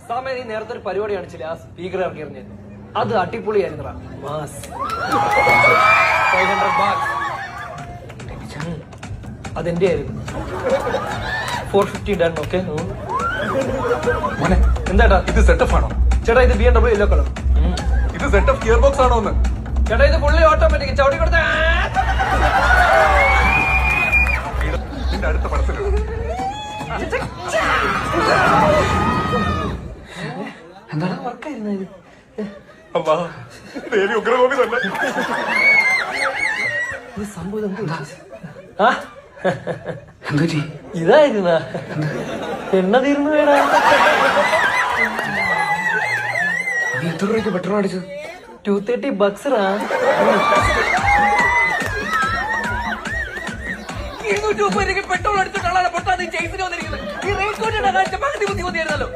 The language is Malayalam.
സാമേ നീ നേരത്തെ ഒരു പരിപാടി കാണിച്ചില്ല, ആ സ്പീക്കർ ഇറക്കി എറിഞ്ഞത് അത് അടിപൊളിയായിരുന്നടാ. Mass 500 bucks. അതെന്റെ ആയിരുന്നു. 450 ഡൺ. ഓക്കെ എന്താട്ടാ ഇത് സെറ്റപ്പ് ആണോ ചേട്ടാ? ഇത് BMW യെല്ലോ കളർ. ഇത് സെറ്റപ്പ് ഗിയർ ബോക്സ് ആണോ എന്ന് ചേട്ടാ ഇത് ഫുള്ളി ഓട്ടോമാറ്റിക്. ചവിട്ടി കൊടുത്ത നിന്റെ അടുത്ത പടത്തിൽ എന്താണ് വർക്കായിരുന്നു ഇത്? അമ്മാ ദേവി ഉഗ്രകോപി തന്നെ. ഇത് സംഭവം എന്തുപറ്റി? ഇതായിരുന്ന എണ്ണ തീർന്നു വേടാ. എത്ര രൂപയ്ക്ക് പെട്രോൾ അടിച്ചത്? 230 bucks. 230 പെട്രോൾ അടിച്ചിട്ടുള്ള പൊട്ടാ നീ ചേസിന് വന്നിരിക്കുന്നത്. ഈ റേറ്റ് കാണിച്ച പകുതി ബുദ്ധി മതിയായിരുന്നല്ലോ.